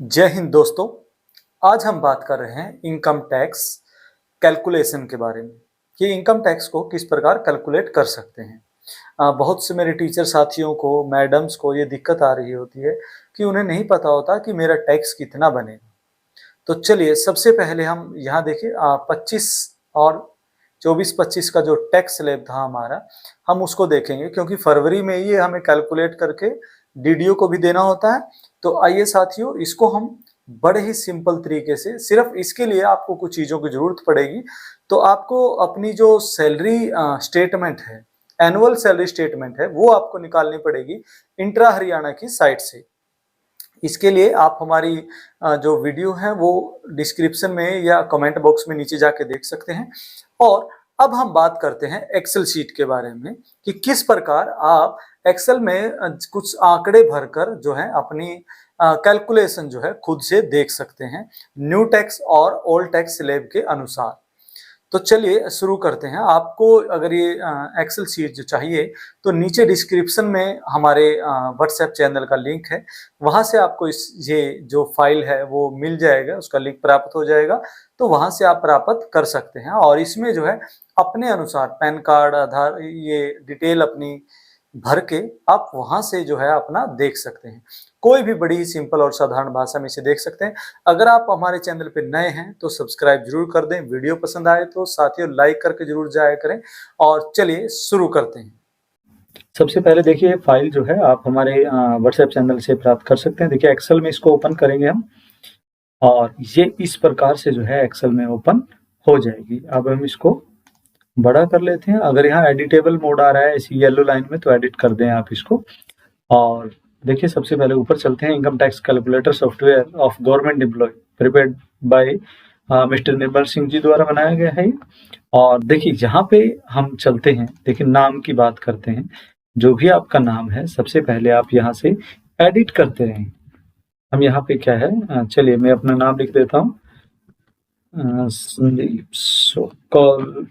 जय हिंद दोस्तों। आज हम बात कर रहे हैं इनकम टैक्स कैलकुलेशन के बारे में कि इनकम टैक्स को किस प्रकार कैलकुलेट कर सकते हैं। बहुत से मेरे टीचर साथियों को, मैडम्स को ये दिक्कत आ रही होती है कि उन्हें नहीं पता होता कि मेरा टैक्स कितना बनेगा। तो चलिए सबसे पहले हम यहाँ देखिए 25 और 24-25 का जो टैक्स स्लैब था हमारा, हम उसको देखेंगे क्योंकि फरवरी में ये हमें कैलकुलेट करके डीडीओ को भी देना होता है। तो आइए साथियों, इसको हम बड़े ही सिंपल तरीके से, सिर्फ इसके लिए आपको कुछ चीज़ों की ज़रूरत पड़ेगी। तो आपको अपनी जो सैलरी स्टेटमेंट है, एनुअल सैलरी स्टेटमेंट है, वो आपको निकालनी पड़ेगी इंट्रा हरियाणा की साइट से। इसके लिए आप हमारी जो वीडियो है वो डिस्क्रिप्शन में या कमेंट बॉक्स में नीचे जाके देख सकते हैं। और अब हम बात करते हैं एक्सेल शीट के बारे में कि किस प्रकार आप एक्सेल में कुछ आंकड़े भरकर जो है अपनी कैलकुलेशन जो है खुद से देख सकते हैं न्यू टैक्स और ओल्ड टैक्स स्लैब के अनुसार। तो चलिए शुरू करते हैं। आपको अगर ये एक्सेल शीट जो चाहिए तो नीचे डिस्क्रिप्शन में हमारे व्हाट्सएप चैनल का लिंक है, वहां से आपको ये जो फाइल है वो मिल जाएगा, उसका लिंक प्राप्त हो जाएगा। तो वहां से आप प्राप्त कर सकते हैं और इसमें जो है अपने अनुसार पैन कार्ड, आधार, ये डिटेल अपनी भर के आप वहां से जो है अपना देख सकते हैं। कोई भी बड़ी ही सिंपल और साधारण भाषा में इसे देख सकते हैं। अगर आप हमारे चैनल पे नए हैं तो सब्सक्राइब जरूर कर दें, वीडियो पसंद आए तो साथियों लाइक करके जरूर जाया करें। और चलिए शुरू करते हैं। सबसे पहले देखिए फाइल जो है आप हमारे व्हाट्सएप चैनल से प्राप्त कर सकते हैं। देखिए एक्सेल में इसको ओपन करेंगे हम और ये इस प्रकार से जो है एक्सेल में ओपन हो जाएगी। अब हम इसको बड़ा कर लेते हैं। अगर यहाँ एडिटेबल मोड आ रहा है इसी येलो लाइन में तो एडिट कर दें आप इसको। और देखिए सबसे पहले ऊपर चलते हैं। Income tax calculator software of government employ prepared by mister Nirmal Singh ji द्वारा बनाया गया है। और देखिए यहाँ पे हम चलते हैं, देखिए नाम की बात करते हैं। जो भी आपका नाम है सबसे पहले आप यहाँ से एडिट करते रहें। हम यहाँ पे क्या है, चलिए मैं अपना नाम लिख देता हूँ, संदीप सोकल।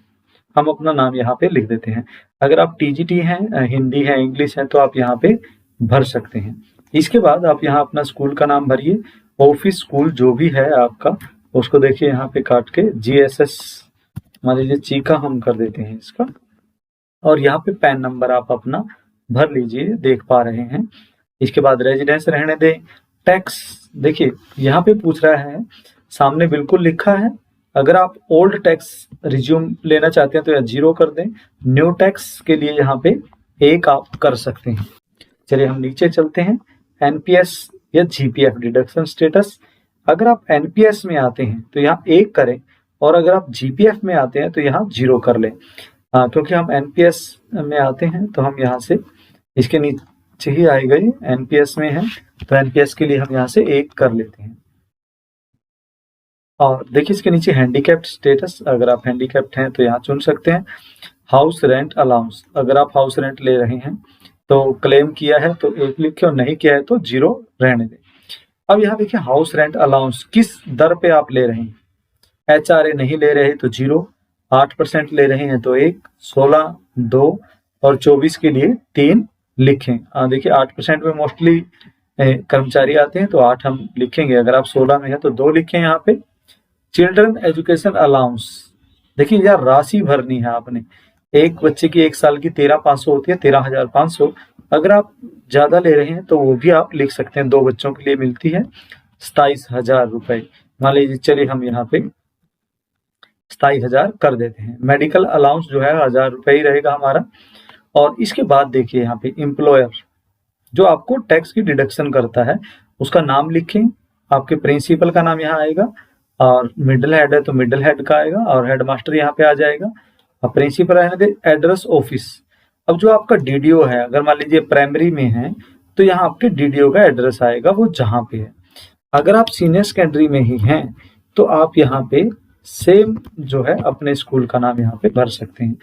हम अपना नाम यहाँ पे लिख देते हैं। अगर आप टीजीटी हैं, हिंदी है, इंग्लिश है तो आप यहाँ पे भर सकते हैं। इसके बाद आप यहाँ अपना स्कूल का नाम भरिए। ऑफिस स्कूल जो भी है आपका उसको देखिए यहाँ पे काट के जीएसएस मान लीजिए चीका हम कर देते हैं इसका। और यहाँ पे पैन नंबर आप अपना भर लीजिए, देख पा रहे हैं। इसके बाद रेजिडेंस रहने दें। टैक्स देखिए यहाँ पे पूछ रहा है, सामने बिल्कुल लिखा है। अगर आप ओल्ड टैक्स रिज्यूम लेना चाहते हैं तो या 0 कर दें। न्यू टैक्स के लिए यहाँ पे 1 आप कर सकते हैं। चलिए हम नीचे चलते हैं। एनपीएस या जीपीएफ डिडक्शन स्टेटस। अगर आप एनपीएस में आते हैं तो यहाँ 1 करें और अगर आप जीपीएफ में आते हैं तो यहाँ 0 कर लें। क्योंकि हम एनपीएस में आते हैं तो हम यहाँ से इसके नीचे ही आएगा, ये एनपीएस में है तो एनपीएस के लिए हम यहाँ से 1 कर लेते हैं। और देखिए इसके नीचे हैंडीकैप्ड स्टेटस, अगर आप हैंडीकैप्ड हैं तो यहाँ चुन सकते हैं। हाउस रेंट अलाउंस, अगर आप हाउस रेंट ले रहे हैं तो क्लेम किया है तो 1 लिखे और नहीं किया है तो 0 रहने दें। अब यहाँ देखिए हाउस रेंट अलाउंस किस दर पे आप ले रहे हैं। एचआरए नहीं ले रहे तो 0, 8% ले रहे हैं तो 1, 16, 2 और 24 के लिए 3 लिखें। देखिए 8% में मोस्टली कर्मचारी आते हैं तो 8 हम लिखेंगे। अगर आप 16 में है तो 2 लिखें यहाँ पे। चिल्ड्रन एजुकेशन अलाउंस, देखिए यार राशि भरनी है आपने। एक बच्चे की 1 साल की 13,500 होती है, 13,500। अगर आप ज्यादा ले रहे हैं तो वो भी आप लिख सकते हैं। 2 बच्चों के लिए मिलती है 27,000 रुपए। मान लीजिए चलिए हम यहाँ पे 27,000 कर देते हैं। मेडिकल अलाउंस जो है 1,000 रुपए ही रहेगा हमारा। और इसके बाद देखिए यहाँ पे एम्प्लॉयर जो आपको टैक्स की डिडक्शन करता है उसका नाम लिखें। आपके प्रिंसिपल का नाम यहाँ आएगा और मिडिल हेड है तो मिडिल हेड का आएगा और हेडमास्टर यहाँ पे आ जाएगा। अब प्रिंसिपल रहने दे। एड्रेस ऑफिस, अब जो आपका डीडीओ है अगर मान लीजिए प्राइमरी में है तो यहाँ आपके डीडीओ का एड्रेस आएगा वो जहाँ पे है। अगर आप सीनियर सेकेंडरी में ही हैं तो आप यहाँ पे सेम जो है अपने स्कूल का नाम यहाँ पे भर सकते हैं।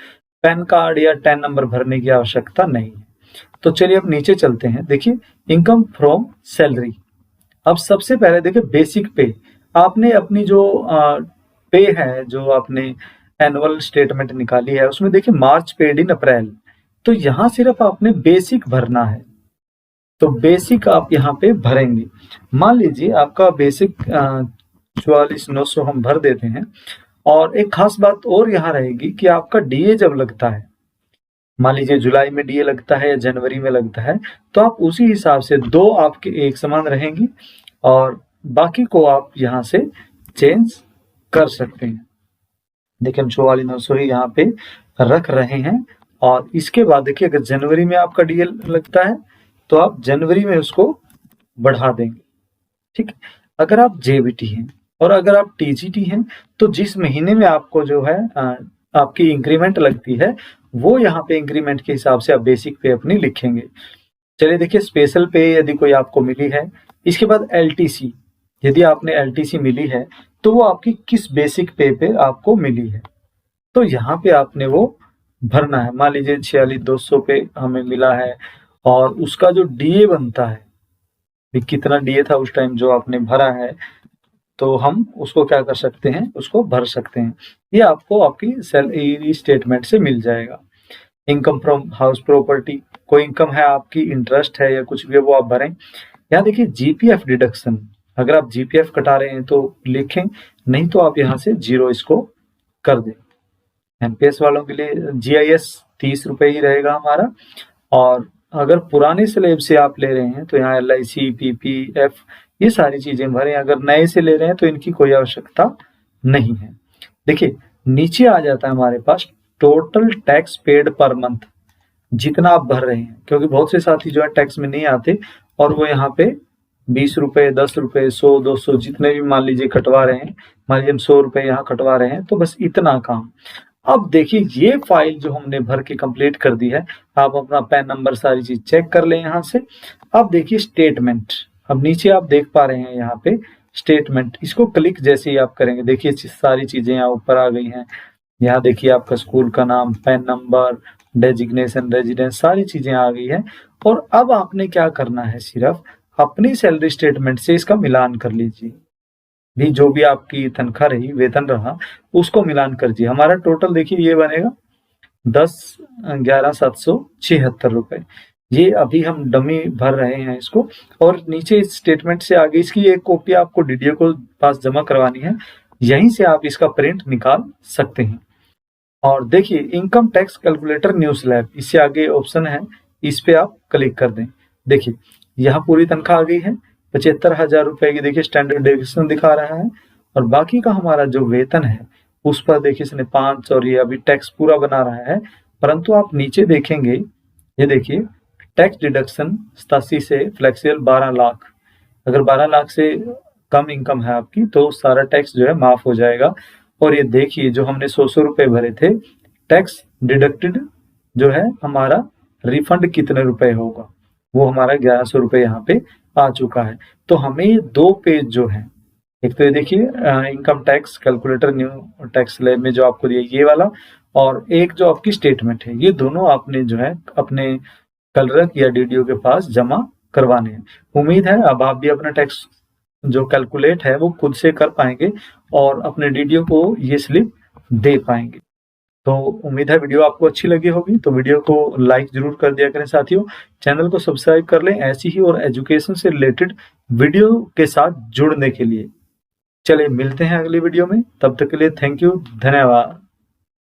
पैन कार्ड या 10 नंबर भरने की आवश्यकता नहीं है। तो चलिए अब नीचे चलते हैं। देखिए इनकम फ्रॉम सैलरी। अब सबसे पहले देखिए बेसिक पे, आपने अपनी जो पे है, जो आपने एनुअल स्टेटमेंट निकाली है उसमें देखिए मार्च पेड इन अप्रैल, तो यहाँ सिर्फ आपने बेसिक भरना है। तो बेसिक आप यहाँ पे भरेंगे। मान लीजिए आपका बेसिक 44,900 हम भर देते हैं। और एक खास बात और यहाँ रहेगी कि आपका डीए जब लगता है, मान लीजिए जुलाई में डीए लगता है या जनवरी में लगता है, तो आप उसी हिसाब से 2 आपके एक समान रहेंगी और बाकी को आप यहाँ से चेंज कर सकते हैं। देखिए हम 44,900 ही यहाँ पे रख रहे हैं। और इसके बाद देखिए अगर जनवरी में आपका डीए लगता है तो आप जनवरी में उसको बढ़ा देंगे। ठीक है। अगर आप जेबीटी हैं और अगर आप टीजीटी हैं तो जिस महीने में आपको जो है आपकी इंक्रीमेंट लगती है वो यहाँ पे इंक्रीमेंट के हिसाब से आप बेसिक पे अपनी लिखेंगे। चलिए देखिए स्पेशल पे यदि कोई आपको मिली है, इसके बाद एलटीसी, यदि आपने एलटीसी मिली है तो वो आपकी किस बेसिक पे आपको मिली है, तो यहाँ पे आपने वो भरना है। मान लीजिए 46,200 पे हमें मिला है और उसका जो डीए बनता है, कितना डीए था उस टाइम जो आपने भरा है, तो हम उसको क्या कर सकते हैं, उसको भर सकते हैं। ये आपको आपकी सैलरी स्टेटमेंट से मिल जाएगा। इनकम फ्रॉम हाउस प्रॉपर्टी, कोई इनकम है आपकी, इंटरेस्ट है या कुछ भी है वो आप भरें। यहाँ देखिए जीपीएफ डिडक्शन, अगर आप जीपीएफ कटा रहे हैं तो लिखें, नहीं तो आप यहाँ से 0 इसको कर दें। एमपीएस वालों के लिए जीआईएस 30 रुपए ही रहेगा हमारा। और अगर पुराने स्लैब से आप ले रहे हैं तो यहाँ LIC, पीपीएफ ये सारी चीजें भरें। अगर नए से ले रहे हैं तो इनकी कोई आवश्यकता नहीं है। देखिए नीचे आ जाता है हमारे पास total tax paid per month, जितना आप भर रहे हैं, क्योंकि बहुत से साथी जो है टैक्स में नहीं आते और वो यहाँ पे 20 रुपए, 10 रुपए, 100, 200 जितने भी मान लीजिए कटवा रहे हैं। मान लीजिए हम 100 रुपए यहाँ कटवा रहे हैं तो बस इतना काम। अब देखिए ये फाइल जो हमने भर के कंप्लीट कर दी है, आप अपना पैन नंबर सारी चीज चेक कर लें यहाँ से। अब देखिए स्टेटमेंट, अब नीचे आप देख पा रहे हैं यहाँ पे स्टेटमेंट, इसको क्लिक जैसे ही आप करेंगे देखिए सारी चीजें यहाँ ऊपर आ गई हैं। यहाँ देखिए आपका स्कूल का नाम, पैन नंबर, डेजिग्नेशन, रेजिडेंस, सारी चीजें आ गई है। और अब आपने क्या करना है, सिर्फ अपनी सैलरी स्टेटमेंट से इसका मिलान कर लीजिए। भी जो भी आपकी तनख्वाह रही, वेतन रहा, उसको मिलान कर दीजिए। हमारा टोटल देखिए ये बनेगा 10,11,776 रुपए। ये अभी हम डमी भर रहे हैं इसको। और नीचे इस स्टेटमेंट से आगे इसकी एक कॉपी आपको डीडीओ को पास जमा करवानी है, यहीं से आप इसका प्रिंट निकाल सकते हैं। और देखिए income tax calculator new slab, इससे आगे ऑप्शन है, इस पे आप क्लिक कर दें। देखिए यहाँ पूरी तनख्वाह आ गई है 75,000 रुपए की। देखिए स्टैंडर्ड डेविएशन दिखा रहा है और बाकी का हमारा जो वेतन है उस पर देखिए इसने 5 और ये अभी टैक्स पूरा बना रहा है। परंतु आप नीचे देखेंगे, ये देखिए टैक्स डिडक्शन 87 से फ्लेक्सिबल 12 लाख। अगर 12 लाख से कम इनकम है आपकी तो सारा टैक्स जो है माफ हो जाएगा। और ये देखिए जो हमने 100 रुपए भरे थे, टैक्स डिडक्टेड जो है हमारा रिफंड कितने रुपए होगा, वो हमारा 1100 रुपए यहाँ पे आ चुका है। तो हमें ये 2 पेज जो है, एक तो ये देखिए income tax calculator new tax slab में जो आपको दिया ये वाला, और एक जो आपकी स्टेटमेंट है, ये दोनों आपने जो है अपने क्लर्क या डीडीओ के पास जमा करवाने हैं। उम्मीद है अब आप भी अपना टैक्स जो कैलकुलेट है वो खुद से कर पाएंगे और अपने डीडीओ को ये स्लिप दे पाएंगे। तो उम्मीद है वीडियो आपको अच्छी लगी होगी, तो वीडियो को लाइक जरूर कर दिया करें साथियों। चैनल को सब्सक्राइब कर लें ऐसी ही और एजुकेशन से रिलेटेड वीडियो के साथ जुड़ने के लिए। चलिए मिलते हैं अगली वीडियो में, तब तक के लिए थैंक यू, धन्यवाद।